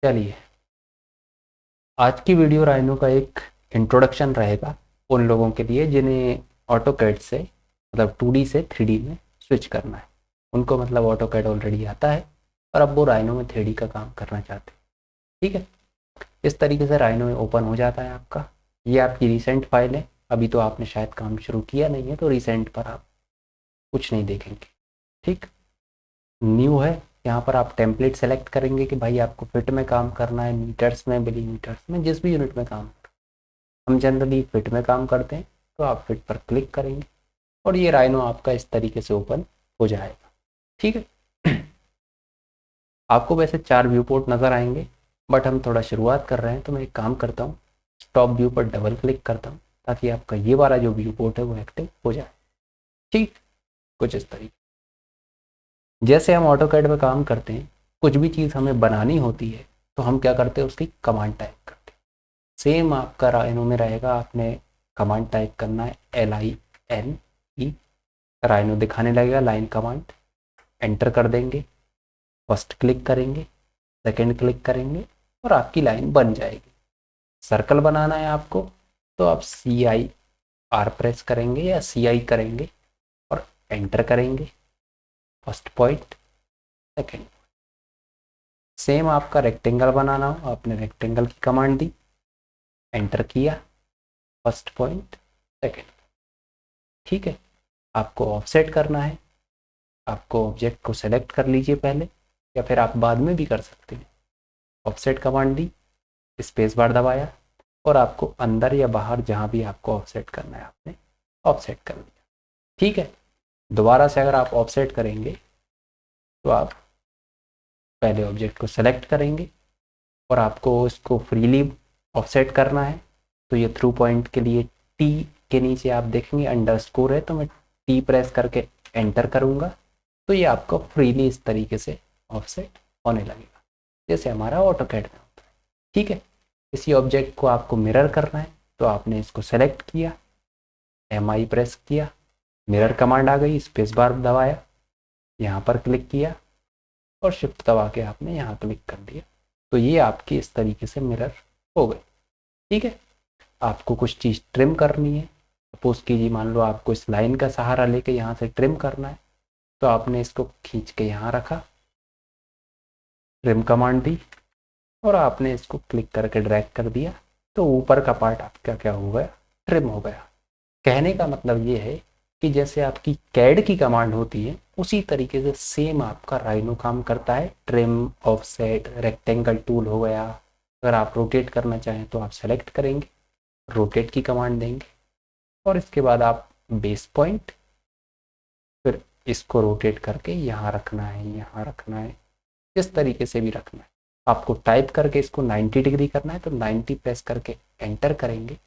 चलिए, आज की वीडियो राइनो का एक इंट्रोडक्शन रहेगा उन लोगों के लिए जिन्हें ऑटोकैड से मतलब 2D से 3D में स्विच करना है। उनको मतलब ऑटोकैड ऑलरेडी आता है और अब वो राइनो में 3D का काम करना चाहते हैं। ठीक है, इस तरीके से राइनो में ओपन हो जाता है आपका। ये आपकी रिसेंट फाइल है, अभी तो आपने शायद काम शुरू किया नहीं है तो रिसेंट पर आप कुछ नहीं देखेंगे। ठीक, न्यू है। यहाँ पर आप टेम्पलेट सेलेक्ट करेंगे कि भाई आपको फिट में काम करना है, मीटर्स में, मिलीमीटर्स में, जिस भी यूनिट में काम। हम जनरली फिट में काम करते हैं तो आप फिट पर क्लिक करेंगे और ये राइनो आपका इस तरीके से ओपन हो जाएगा। ठीक है, आपको वैसे 4 व्यू पोर्ट नज़र आएंगे, बट हम थोड़ा शुरुआत कर रहे हैं तो मैं एक काम करता हूँ, टॉप व्यू पर डबल क्लिक करता हूँ ताकि आपका ये वाला जो व्यू पोर्ट है वो एक्टिव हो जाए। ठीक, कुछ इस तरीके। जैसे हम ऑटोकैड में काम करते हैं, कुछ भी चीज़ हमें बनानी होती है तो हम क्या करते हैं, उसकी कमांड टाइप करते हैं। सेम आपका राइनो में रहेगा, आपने कमांड टाइप करना है LINE। राइनो दिखाने लगेगा लाइन कमांड, एंटर कर देंगे, फर्स्ट क्लिक करेंगे, सेकंड क्लिक करेंगे और आपकी लाइन बन जाएगी। सर्कल बनाना है आपको तो आप CIR प्रेस करेंगे या CI करेंगे और एंटर करेंगे, फर्स्ट पॉइंट, सेकंड। सेम आपका रेक्टेंगल बनाना हो, आपने रेक्टेंगल की कमांड दी, एंटर किया, फर्स्ट पॉइंट, सेकंड। ठीक है, आपको ऑफसेट करना है, आपको ऑब्जेक्ट को सेलेक्ट कर लीजिए पहले या फिर आप बाद में भी कर सकते हैं। ऑफसेट कमांड दी, स्पेस बार दबाया और आपको अंदर या बाहर जहाँ भी आपको ऑफसेट करना है आपने ऑफसेट कर लिया। ठीक है, दोबारा से अगर आप ऑफसेट करेंगे तो आप पहले ऑब्जेक्ट को सेलेक्ट करेंगे और आपको इसको फ्रीली ऑफसेट करना है तो ये थ्रू पॉइंट के लिए टी के नीचे आप देखेंगे अंडरस्कोर है, तो मैं टी प्रेस करके एंटर करूँगा तो ये आपको फ्रीली इस तरीके से ऑफसेट होने लगेगा जैसे हमारा ऑटोकैड में होता है। ठीक है, इसी ऑब्जेक्ट को आपको मिरर करना है तो आपने इसको सेलेक्ट किया, MI प्रेस किया, मिरर कमांड आ गई, स्पेस बार दबाया, यहाँ पर क्लिक किया और शिफ्ट दबा के आपने यहाँ क्लिक कर दिया तो ये आपकी इस तरीके से मिरर हो गई। ठीक है, आपको कुछ चीज़ ट्रिम करनी है, सपोज कीजिए मान लो आपको इस लाइन का सहारा लेके यहाँ से ट्रिम करना है तो आपने इसको खींच के यहाँ रखा, ट्रिम कमांड दी और आपने इसको क्लिक करके ड्रैग कर दिया तो ऊपर का पार्ट आपका क्या हो गया, ट्रिम हो गया। कहने का मतलब ये है कि जैसे आपकी कैड की कमांड होती है उसी तरीके से सेम आपका राइनो काम करता है। ट्रिम, ऑफसेट, रेक्टेंगल टूल हो गया। अगर आप रोटेट करना चाहें तो आप सेलेक्ट करेंगे, रोटेट की कमांड देंगे और इसके बाद आप बेस पॉइंट, फिर इसको रोटेट करके यहाँ रखना है, यहाँ रखना है, इस तरीके से भी रखना है। आपको टाइप करके इसको 90 डिग्री करना है तो 90 प्रेस करके एंटर करेंगे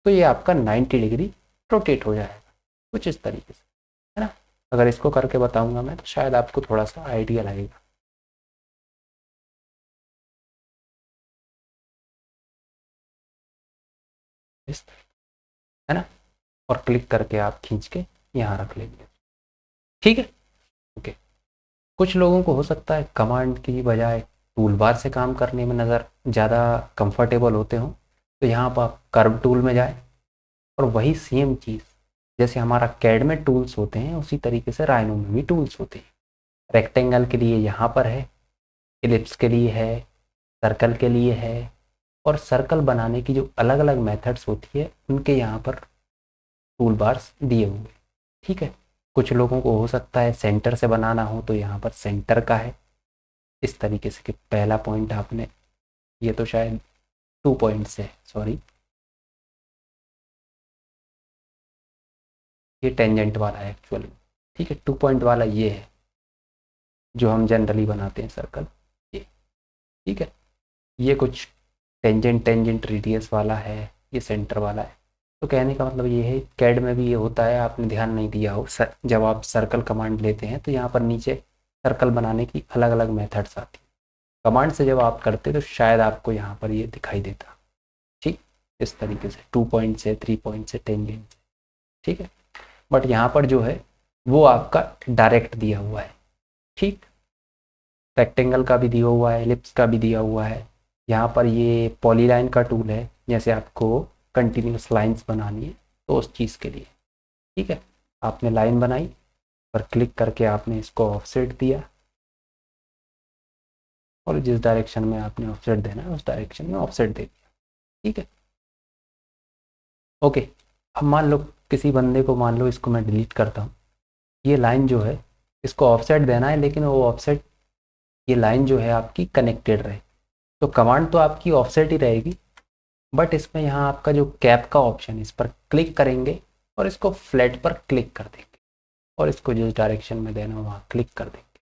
तो ये आपका 90 डिग्री रोटेट हो जाएगा, कुछ इस तरीके से, है ना। अगर इसको करके बताऊंगा मैं तो शायद आपको थोड़ा सा आइडिया लगेगा। इस, है ना, और क्लिक करके आप खींच के यहाँ रख लेंगे। ठीक है, ओके। कुछ लोगों को हो सकता है कमांड की बजाय टूल बार से काम करने में नज़र ज़्यादा कंफर्टेबल होते हों तो यहाँ पर आप कर्व टूल में जाए और वही सेम चीज़ जैसे हमारा कैड में टूल्स होते हैं उसी तरीके से राइनो में भी टूल्स होते हैं। रेक्टेंगल के लिए यहाँ पर है, इलिप्स के लिए है, सर्कल के लिए है और सर्कल बनाने की जो अलग अलग मेथड्स होती है उनके यहाँ पर टूल बार्स दिए हुए। ठीक है, कुछ लोगों को हो सकता है सेंटर से बनाना हो तो यहाँ पर सेंटर का है इस तरीके से कि पहला पॉइंट आपने, ये तो शायद 2 पॉइंट्स है, सॉरी, ये टेंजेंट वाला है एक्चुअली। ठीक है, 2 पॉइंट वाला ये है जो हम जनरली बनाते हैं सर्कल, ये। ठीक है, ये कुछ टेंजेंट टेंजेंट रेडियस वाला है, ये सेंटर वाला है। तो कहने का मतलब ये है कैड में भी ये होता है, आपने ध्यान नहीं दिया हो, जब आप सर्कल कमांड लेते हैं तो यहाँ पर नीचे सर्कल बनाने की अलग अलग मेथड्स आती है। कमांड से जब आप करते तो शायद आपको यहाँ पर ये दिखाई देता। ठीक, इस तरीके से 2 पॉइंट से, 3 पॉइंट से, टेंजेंट से। ठीक है, बट यहाँ पर जो है वो आपका डायरेक्ट दिया हुआ है। ठीक, रेक्टेंगल का भी दिया हुआ है, एलिप्स का भी दिया हुआ है, यहाँ पर ये पॉलीलाइन का टूल है, जैसे आपको कंटिन्यूस लाइंस बनानी है तो उस चीज़ के लिए। ठीक है, आपने लाइन बनाई पर क्लिक करके आपने इसको ऑफसेट दिया और जिस डायरेक्शन में आपने ऑफसेट देना है उस डायरेक्शन में ऑफसेट दे दिया। ठीक है, ओके। अब मान लो किसी बंदे को, मान लो इसको मैं डिलीट करता हूँ, ये लाइन जो है इसको ऑफसेट देना है, लेकिन वो ऑफसेट, ये लाइन जो है आपकी कनेक्टेड रहे, तो कमांड तो आपकी ऑफसेट ही रहेगी, बट इसमें यहाँ आपका जो कैप का ऑप्शन है इस पर क्लिक करेंगे और इसको फ्लैट पर क्लिक कर देंगे और इसको जिस डायरेक्शन में देना है वहाँ क्लिक कर देंगे,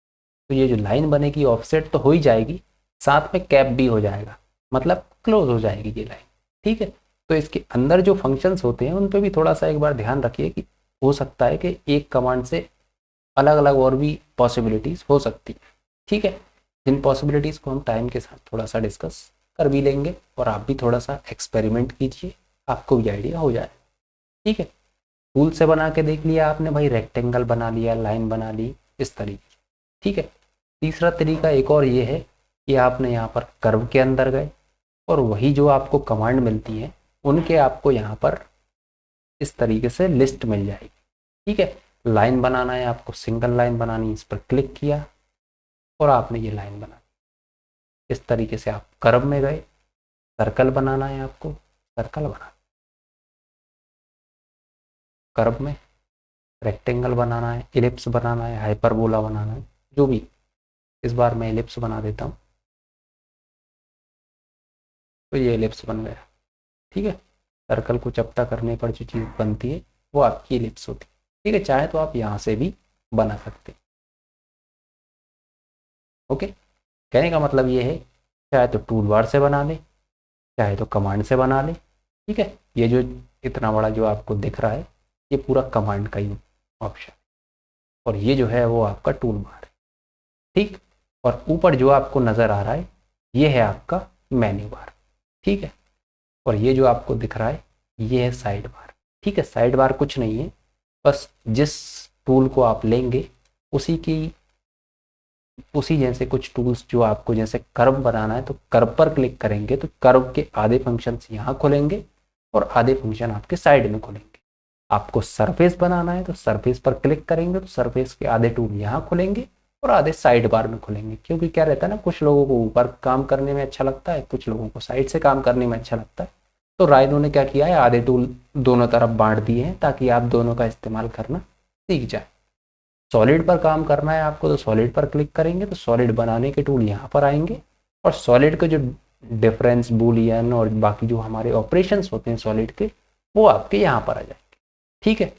तो ये जो लाइन बनेगी ऑफसेट तो हो ही जाएगी, साथ में कैप भी हो जाएगा, मतलब क्लोज हो जाएगी ये लाइन। ठीक है, तो इसके अंदर जो फंक्शंस होते हैं उन पे भी थोड़ा सा एक बार ध्यान रखिए कि हो सकता है कि एक कमांड से अलग अलग और भी पॉसिबिलिटीज़ हो सकती है। ठीक है, जिन पॉसिबिलिटीज़ को हम टाइम के साथ थोड़ा सा डिस्कस कर भी लेंगे और आप भी थोड़ा सा एक्सपेरिमेंट कीजिए, आपको भी आइडिया हो जाए। ठीक है, टूल से बना के देख लिया आपने भाई, रेक्टेंगल बना लिया, लाइन बना ली, इस तरीके। ठीक है, तीसरा तरीका एक और ये है कि आपने यहाँ पर कर्व के अंदर गए और वही जो आपको कमांड मिलती है उनके आपको यहाँ पर इस तरीके से लिस्ट मिल जाएगी। ठीक है, लाइन बनाना है आपको, सिंगल लाइन बनानी, इस पर क्लिक किया और आपने ये लाइन बना, इस तरीके से आप कर्व में गए, सर्कल बनाना है आपको, सर्कल बना, कर्व में रेक्टेंगल बनाना है, इलिप्स बनाना है, हाइपरबोला बनाना है, जो भी। इस बार मैं इलिप्स बना देता हूँ, तो ये इलिप्स बन गया। ठीक है, सर्कल को चपटा करने पर जो चीज़ बनती है वो आपकी इलिप्स होती है। ठीक है, चाहे तो आप यहाँ से भी बना सकते हैं। ओके, कहने का मतलब ये है, चाहे तो टूल बार से बना ले, चाहे तो कमांड से बना ले। ठीक है, ये जो इतना बड़ा जो आपको दिख रहा है ये पूरा कमांड का ही ऑप्शन, और ये जो है वो आपका टूल बार है। ठीक, और ऊपर जो आपको नज़र आ रहा है ये है आपका मेन्यू बार। ठीक है, और ये जो आपको दिख रहा है ये है साइड बार। ठीक है, साइड बार कुछ नहीं है, बस जिस टूल को आप लेंगे उसी जैसे कुछ टूल्स जो आपको, जैसे कर्व बनाना है तो कर्व पर क्लिक करेंगे तो कर्व के आधे फंक्शंस यहाँ खुलेंगे और आधे फंक्शन आपके साइड में खुलेंगे। आपको सरफेस बनाना है तो सरफेस पर क्लिक करेंगे तो सरफेस के आधे टूल यहाँ खुलेंगे और आधे साइड बार में खुलेंगे। क्योंकि क्या रहता है ना, कुछ लोगों को ऊपर काम करने में अच्छा लगता है, कुछ लोगों को साइड से काम करने में अच्छा लगता है, तो राइनो ने क्या किया है, आधे टूल दोनों तरफ बांट दिए हैं ताकि आप दोनों का इस्तेमाल करना सीख जाए। सॉलिड पर काम करना है आपको तो सॉलिड पर क्लिक करेंगे तो सॉलिड बनाने के टूल यहाँ पर आएंगे और सॉलिड के जो डिफरेंस, बूलियन और बाकी जो हमारे ऑपरेशंस होते हैं सॉलिड के, वो आपके यहाँ पर आ जाएंगे। ठीक है,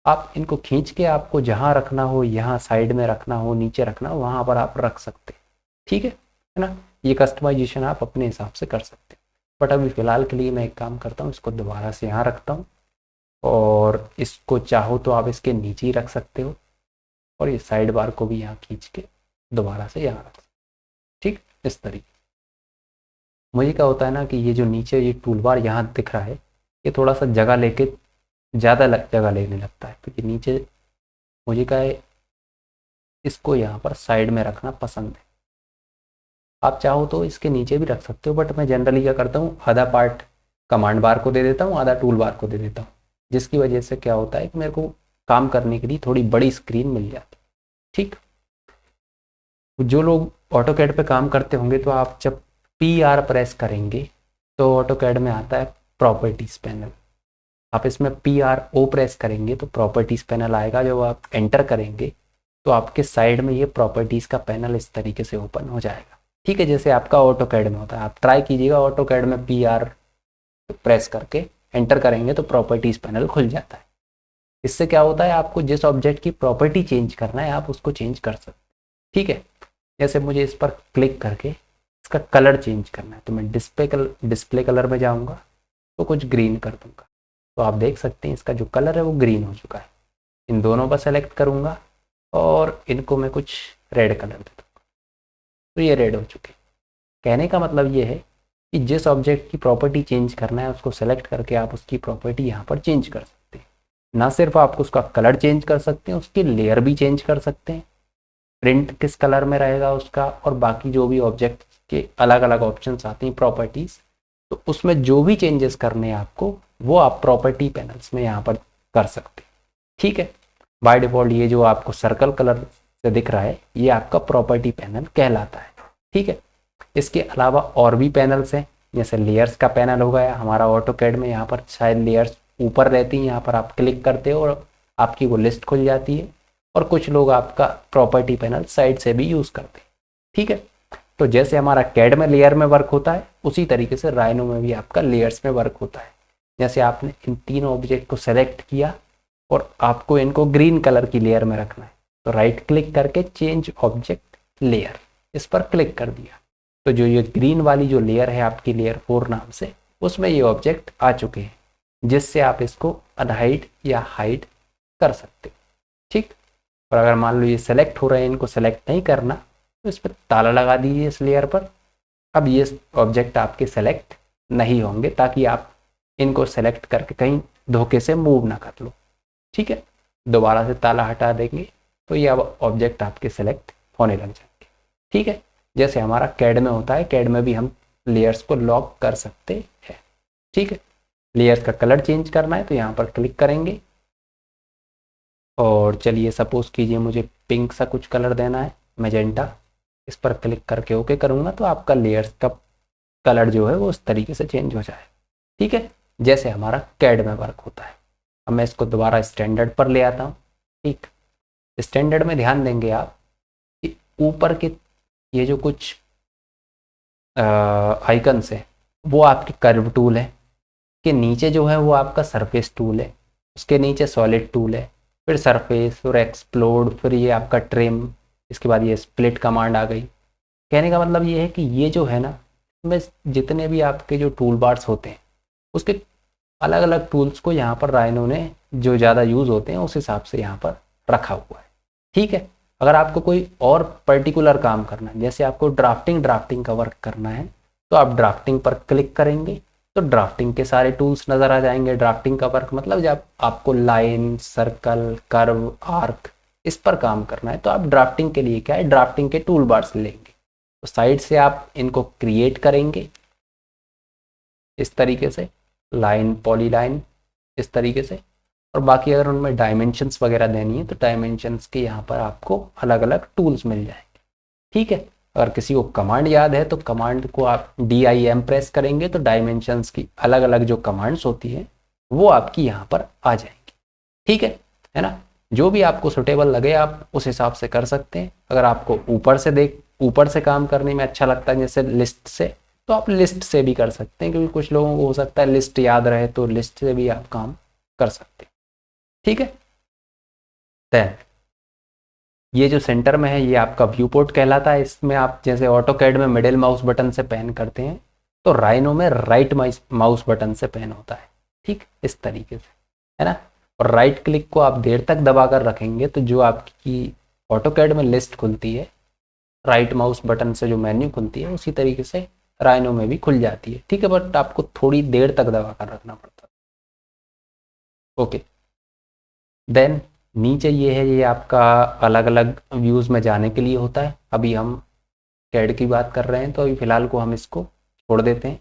आप इनको खींच के आपको जहाँ रखना हो, यहाँ साइड में रखना हो, नीचे रखना हो, वहाँ पर आप रख सकते हैं। ठीक है ना, ये कस्टमाइजेशन आप अपने हिसाब से कर सकते हैं। बट अभी फ़िलहाल के लिए मैं एक काम करता हूँ, इसको दोबारा से यहाँ रखता हूँ और इसको चाहो तो आप इसके नीचे ही रख सकते हो और ये साइड बार को भी यहाँ खींच के दोबारा से यहाँ रख सकते। ठीक, इस तरीके मुझे क्या होता है ना कि ये जो नीचे ये टूल बार यहाँ दिख रहा है ये थोड़ा सा जगह लेके ज़्यादा जगह लेने लगता है, क्योंकि नीचे मुझे क्या है, इसको यहाँ पर साइड में रखना पसंद है। आप चाहो तो इसके नीचे भी रख सकते हो, बट मैं जनरली क्या करता हूँ, आधा पार्ट कमांड बार को दे देता हूँ, आधा टूल बार को दे देता हूँ, जिसकी वजह से क्या होता है कि मेरे को काम करने के लिए थोड़ी बड़ी स्क्रीन मिल जाती है। ठीक, जो लोग ऑटोकैड पे काम करते होंगे तो आप जब PR प्रेस करेंगे तो ऑटोकैड में आता है प्रॉपर्टीज़ पैनल, आप इसमें PRO प्रेस करेंगे तो प्रॉपर्टीज़ पैनल आएगा। जब आप एंटर करेंगे तो आपके साइड में ये प्रॉपर्टीज़ का पैनल इस तरीके से ओपन हो जाएगा। ठीक है, जैसे आपका ऑटोकैड में होता है। आप ट्राई कीजिएगा, ऑटोकैड में PR प्रेस करके एंटर करेंगे तो प्रॉपर्टीज़ पैनल खुल जाता है। इससे क्या होता है, आपको जिस ऑब्जेक्ट की प्रॉपर्टी चेंज करना है आप उसको चेंज कर सकते हैं। ठीक है, जैसे मुझे इस पर क्लिक करके इसका कलर चेंज करना है तो मैं डिस्प्ले कलर में जाऊँगा तो कुछ ग्रीन कर दूँगा, तो आप देख सकते हैं इसका जो कलर है वो ग्रीन हो चुका है। इन दोनों पर सेलेक्ट करूँगा और इनको मैं कुछ रेड कलर दे दूँगा तो ये रेड हो चुके। कहने का मतलब ये है कि जिस ऑब्जेक्ट की प्रॉपर्टी चेंज करना है उसको सेलेक्ट करके आप उसकी प्रॉपर्टी यहाँ पर चेंज कर सकते हैं। ना सिर्फ आप उसका कलर चेंज कर सकते हैं, उसकी लेयर भी चेंज कर सकते हैं, प्रिंट किस कलर में रहेगा उसका, और बाकी जो भी ऑब्जेक्ट के अलग अलग ऑप्शंस आती हैं प्रॉपर्टीज़, तो उसमें जो भी चेंजेस करने हैं आपको वो आप प्रॉपर्टी पैनल्स में यहाँ पर कर सकते हैं। ठीक है, बाय डिफ़ॉल्ट ये जो आपको सर्कल कलर से दिख रहा है ये आपका प्रॉपर्टी पैनल कहलाता है। ठीक है, इसके अलावा और भी पैनल्स हैं, जैसे लेयर्स का पैनल हो गया हमारा ऑटोकैड में, यहाँ पर शायद लेयर्स ऊपर रहती हैं, यहाँ पर आप क्लिक करते हो और आपकी वो लिस्ट खुल जाती है, और कुछ लोग आपका प्रॉपर्टी पैनल साइड से भी यूज़ करते हैं। ठीक है, तो जैसे हमारा कैड में लेयर में वर्क होता है उसी तरीके से राइनो में भी आपका लेयर्स में वर्क होता है। जैसे आपने इन तीनों ऑब्जेक्ट को सेलेक्ट किया और आपको इनको ग्रीन कलर की लेयर में रखना है, तो राइट क्लिक करके चेंज ऑब्जेक्ट लेयर इस पर क्लिक कर दिया, तो जो ये ग्रीन वाली जो लेयर है आपकी लेयर 4 नाम से, उसमें ये ऑब्जेक्ट आ चुके हैं, जिससे आप इसको अनहाइड या हाइड कर सकते हो। ठीक, और अगर मान लो ये सेलेक्ट हो रहे हैं, इनको सेलेक्ट नहीं करना तो इस पर ताला लगा दीजिए इस लेयर पर। अब ये ऑब्जेक्ट आपके सेलेक्ट नहीं होंगे, ताकि आप इनको सेलेक्ट करके कहीं धोखे से मूव ना कर लो। ठीक है, दोबारा से ताला हटा देंगे तो ये अब ऑब्जेक्ट आपके सेलेक्ट होने लग जाएंगे। ठीक है, जैसे हमारा कैड में होता है, कैड में भी हम लेयर्स को लॉक कर सकते हैं। ठीक है, लेयर्स का कलर चेंज करना है तो यहाँ पर क्लिक करेंगे, और चलिए सपोज कीजिए मुझे पिंक सा कुछ कलर देना है, मैजेंटा, इस पर क्लिक करके ओके करूँगा तो आपका लेयर्स का कलर जो है वो उस तरीके से चेंज हो जाए। ठीक है, जैसे हमारा कैड में वर्क होता है। अब मैं इसको दोबारा स्टैंडर्ड पर ले आता हूँ। ठीक, स्टैंडर्ड में ध्यान देंगे आप कि ऊपर के ये जो कुछ आइकन्स है वो आपके कर्व टूल है, के नीचे जो है वो आपका सरफेस टूल है, उसके नीचे सॉलिड टूल है, फिर सरफेस, फिर एक्सप्लोड, फिर ये आपका ट्रिम, इसके बाद ये स्प्लिट कमांड आ गई। कहने का मतलब ये है कि ये जो है ना, इसमें जितने भी आपके जो टूल बार्स होते हैं उसके अलग अलग टूल्स को यहाँ पर राइनो ने जो ज़्यादा यूज़ होते हैं उस हिसाब से यहाँ पर रखा हुआ है। ठीक है, अगर आपको कोई और पर्टिकुलर काम करना है, जैसे आपको ड्राफ्टिंग का वर्क करना है, तो आप ड्राफ्टिंग पर क्लिक करेंगे तो ड्राफ्टिंग के सारे टूल्स नज़र आ जाएंगे। ड्राफ्टिंग का वर्क मतलब जब आपको लाइन, सर्कल, कर्व, आर्क इस पर काम करना है तो आप ड्राफ्टिंग के लिए क्या है, ड्राफ्टिंग के टूल बार्स लेंगे, तो साइड से आप इनको क्रिएट करेंगे इस तरीके से, लाइन, पॉलीलाइन इस तरीके से, और बाकी अगर उनमें डायमेंशंस वगैरह देनी है तो डायमेंशंस के यहाँ पर आपको अलग अलग टूल्स मिल जाएंगे। ठीक है, अगर किसी को कमांड याद है तो कमांड को आप DIM प्रेस करेंगे तो डायमेंशंस की अलग अलग जो कमांड्स होती हैं वो आपकी यहाँ पर आ जाएंगी। ठीक है ना, जो भी आपको सुटेबल लगे आप उस हिसाब से कर सकते हैं। अगर आपको ऊपर से काम करने में अच्छा लगता है जैसे लिस्ट से, तो आप लिस्ट से भी कर सकते हैं, क्योंकि कुछ लोगों को हो सकता है लिस्ट याद रहे, तो लिस्ट से भी आप काम कर सकते हैं। ठीक है, देन ये जो सेंटर में है ये आपका व्यू पोर्ट कहलाता है। इसमें आप जैसे ऑटोकैड में मिडिल माउस बटन से पैन करते हैं तो राइनो में राइट माउस बटन से पैन होता है। ठीक, इस तरीके से, है ना, और राइट क्लिक को आप देर तक दबाकर रखेंगे तो जो आपकी ऑटोकैड में लिस्ट खुलती है राइट माउस बटन से, जो मेन्यू खुलती है उसी तरीके से राइनो में भी खुल जाती है। ठीक है, बट आपको थोड़ी देर तक दबाकर रखना पड़ता है। ओके, देन नीचे ये है, ये आपका अलग अलग व्यूज़ में जाने के लिए होता है। अभी हम कैड की बात कर रहे हैं तो अभी फ़िलहाल को हम इसको छोड़ देते हैं।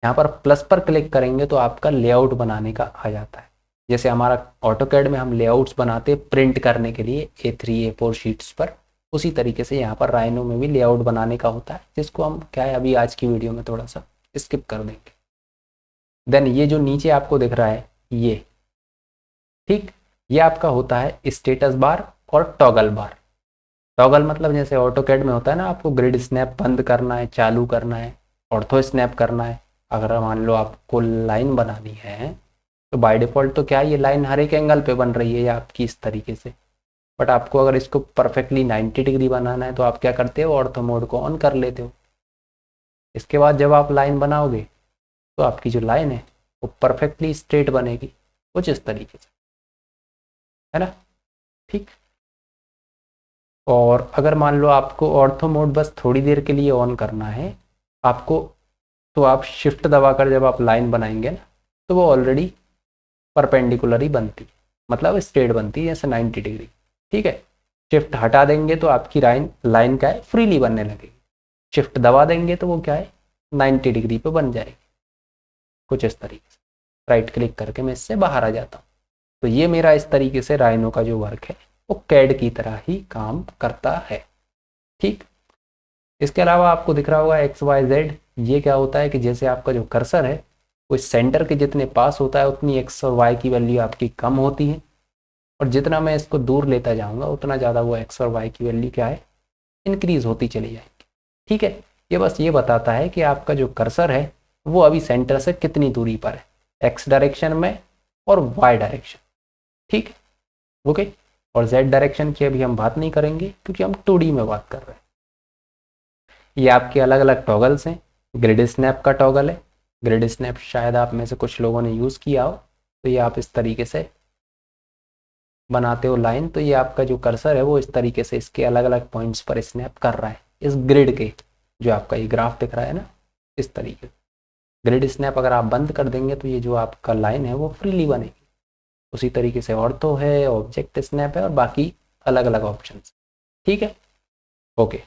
यहाँ पर प्लस पर क्लिक करेंगे तो आपका लेआउट बनाने का आ जाता है। जैसे हमारा ऑटोकैड में हम लेआउट्स बनाते हैं प्रिंट करने के लिए A3 A4 शीट्स पर, उसी तरीके से यहाँ पर राइनो में भी लेआउट बनाने का होता है, जिसको हम क्या है अभी आज की वीडियो में थोड़ा सा स्किप कर देंगे। देन ये जो नीचे आपको दिख रहा है ये, ठीक, ये आपका होता है स्टेटस बार और टॉगल बार। टॉगल मतलब जैसे ऑटोकैड में होता है ना, आपको ग्रिड स्नैप बंद करना है, चालू करना है, ऑर्थो स्नैप करना है। अगर मान लो आपको लाइन बनानी है तो बाय डिफ़ॉल्ट तो क्या है, ये लाइन हर एक एंगल पे बन रही है या आपकी इस तरीके से, बट आपको अगर इसको परफेक्टली 90 डिग्री बनाना है तो आप क्या करते हो, ऑर्थो मोड को ऑन कर लेते हो। इसके बाद जब आप लाइन बनाओगे तो आपकी जो लाइन है वो परफेक्टली स्ट्रेट बनेगी कुछ इस तरीके से, है ना। ठीक, और अगर मान लो आपको ऑर्थो मोड बस थोड़ी देर के लिए ऑन करना है आपको, तो आप शिफ्ट दबाकर जब आप लाइन बनाएंगे ना तो वो ऑलरेडी परपेंडिकुलर ही बनती है, मतलब स्ट्रेट बनती है जैसे 90 डिग्री। ठीक है, शिफ्ट हटा देंगे तो आपकी लाइन क्या है, फ्रीली बनने लगेगी। शिफ्ट दबा देंगे तो वो क्या है 90 डिग्री पे बन जाएगी कुछ इस तरीके से। राइट क्लिक करके मैं इससे बाहर आ जाता हूँ। तो ये मेरा इस तरीके से राइनो का जो वर्क है वो कैड की तरह ही काम करता है। ठीक, इसके अलावा आपको दिख रहा होगा एक्स वाई जेड। ये क्या होता है कि जैसे आपका जो कर्सर है वो इस सेंटर के जितने पास होता है उतनी एक्स और वाई की वैल्यू आपकी कम होती है, और जितना मैं इसको दूर लेता जाऊंगा उतना ज़्यादा वो एक्स और वाई की वैल्यू क्या है इंक्रीज होती चली जाएगी। ठीक है, ये बस ये बताता है कि आपका जो कर्सर है वो अभी सेंटर से कितनी दूरी पर है, एक्स डायरेक्शन में और वाई डायरेक्शन। ठीक, ओके। और जेड डायरेक्शन की अभी हम बात नहीं करेंगे क्योंकि हम 2D में बात कर रहे हैं। ये आपके अलग अलग टॉगल्स हैं। ग्रिड स्नैप का टॉगल है। ग्रिड स्नैप शायद आप में से कुछ लोगों ने यूज़ किया हो। तो ये आप इस तरीके से बनाते हो लाइन, तो ये आपका जो कर्सर है वो इस तरीके से इसके अलग अलग पॉइंट्स पर स्नैप कर रहा है इस ग्रिड के, जो आपका ये ग्राफ दिख रहा है ना, इस तरीके से। ग्रिड स्नैप अगर आप बंद कर देंगे तो ये जो आपका लाइन है वो फ्रीली बनेगी। उसी तरीके से ऑर्थो है, ऑब्जेक्ट स्नैप है और बाकी अलग अलग ऑप्शन। ठीक है, ओके।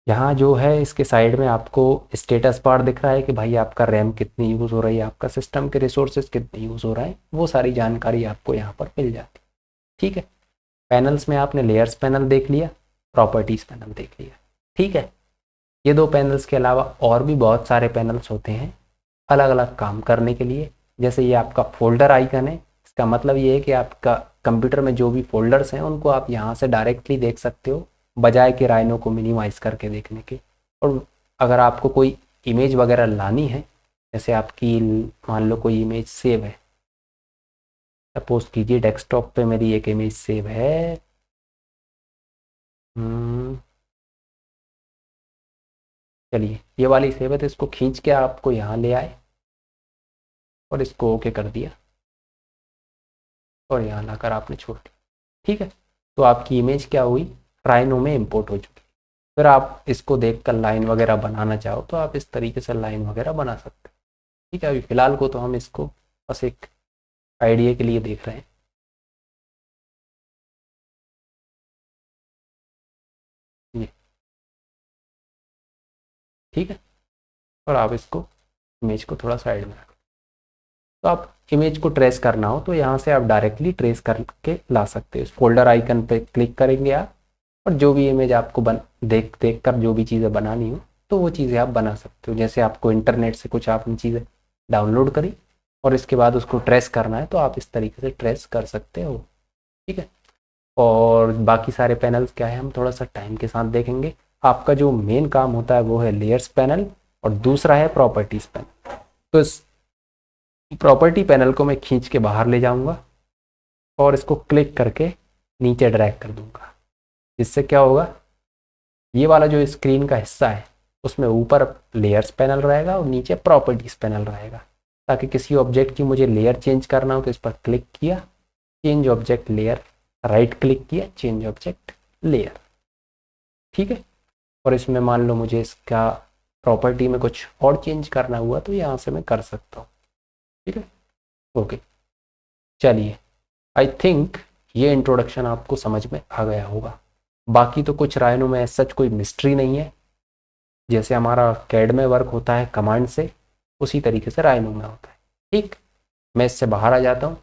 यहाँ जो है इसके साइड में आपको स्टेटस बार दिख रहा है कि भाई आपका रैम कितनी यूज़ हो रही है, आपका सिस्टम के रिसोर्सेज कितने यूज़ हो रहा है, वो सारी जानकारी आपको यहाँ पर मिल जाती है। ठीक है, पैनल्स में आपने लेयर्स पैनल देख लिया, प्रॉपर्टीज़ पैनल देख लिया। ठीक है, ये दो पैनल्स के अलावा और भी बहुत सारे पैनल्स होते हैं अलग अलग काम करने के लिए। जैसे ये आपका फोल्डर आइकन है, इसका मतलब ये है कि आपका कंप्यूटर में जो भी फोल्डर्स हैं उनको आप यहाँ से डायरेक्टली देख सकते हो बजाय कि राइनो को मिनिमाइज करके देखने के। और अगर आपको कोई इमेज वगैरह लानी है, जैसे आपकी मान लो कोई इमेज सेव है, सपोज कीजिए डेस्कटॉप पे मेरी एक इमेज सेव है, चलिए ये वाली सेव है, तो इसको खींच के आपको यहाँ ले आए और इसको ओके कर दिया और यहाँ लाकर आपने छोड़ दिया। ठीक है, तो आपकी इमेज क्या हुई, राइनो में इंपोर्ट हो चुकी। फिर आप इसको देखकर लाइन वगैरह बनाना चाहो तो आप इस तरीके से लाइन वगैरह बना सकते हैं। ठीक है, अभी फिलहाल को तो हम इसको बस एक आइडिया के लिए देख रहे हैं। ये ठीक है, और आप इसको इमेज को थोड़ा साइड में रखें। तो आप इमेज को ट्रेस करना हो तो यहाँ से आप डायरेक्टली ट्रेस करके ला सकते हो। इस फोल्डर आइकन पे क्लिक करेंगे आप, और जो भी इमेज आपको देख कर जो भी चीज़ें बनानी हो तो वो चीज़ें आप बना सकते हो। जैसे आपको इंटरनेट से कुछ आपने चीज़ें डाउनलोड करी और इसके बाद उसको ट्रेस करना है तो आप इस तरीके से ट्रेस कर सकते हो। ठीक है, और बाकी सारे पैनल्स क्या है हम थोड़ा सा टाइम के साथ देखेंगे। आपका जो मेन काम होता है वो है लेयर्स पैनल और दूसरा है प्रॉपर्टीज पैनल। तो इस प्रॉपर्टी पैनल को मैं खींच के बाहर ले जाऊंगा और इसको क्लिक करके नीचे ड्रैग कर दूंगा। इससे क्या होगा, ये वाला जो स्क्रीन का हिस्सा है उसमें ऊपर लेयर्स पैनल रहेगा और नीचे प्रॉपर्टीज पैनल रहेगा, ताकि किसी ऑब्जेक्ट की मुझे लेयर चेंज करना हो तो इस पर क्लिक किया, change object layer, right click किया, चेंज ऑब्जेक्ट लेयर। ठीक है, और इसमें मान लो मुझे इसका प्रॉपर्टी में कुछ और चेंज करना हुआ तो यहाँ से मैं कर सकता हूँ। ठीक है, ओके। चलिए, आई थिंक ये इंट्रोडक्शन आपको समझ में आ गया होगा। बाकी तो कुछ राइनो में सच कोई मिस्ट्री नहीं है। जैसे हमारा कैड में वर्क होता है कमांड से, उसी तरीके से राइनो में होता है। ठीक, मैं इससे बाहर आ जाता हूँ।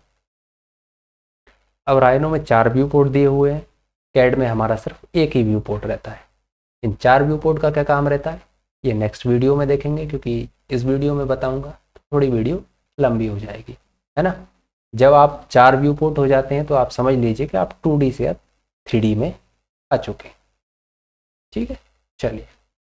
अब राइनो में 4 व्यू पोर्ट दिए हुए हैं, कैड में हमारा सिर्फ एक ही व्यू पोर्ट रहता है। इन 4 व्यू पोर्ट का क्या काम रहता है ये नेक्स्ट वीडियो में देखेंगे, क्योंकि इस वीडियो में बताऊंगा तो थोड़ी वीडियो लंबी हो जाएगी, है ना। जब आप 4 व्यू पोर्ट हो जाते हैं तो आप समझ लीजिए कि आप 2D से अब 3D में आ चुके हैं। ठीक है, चलिए।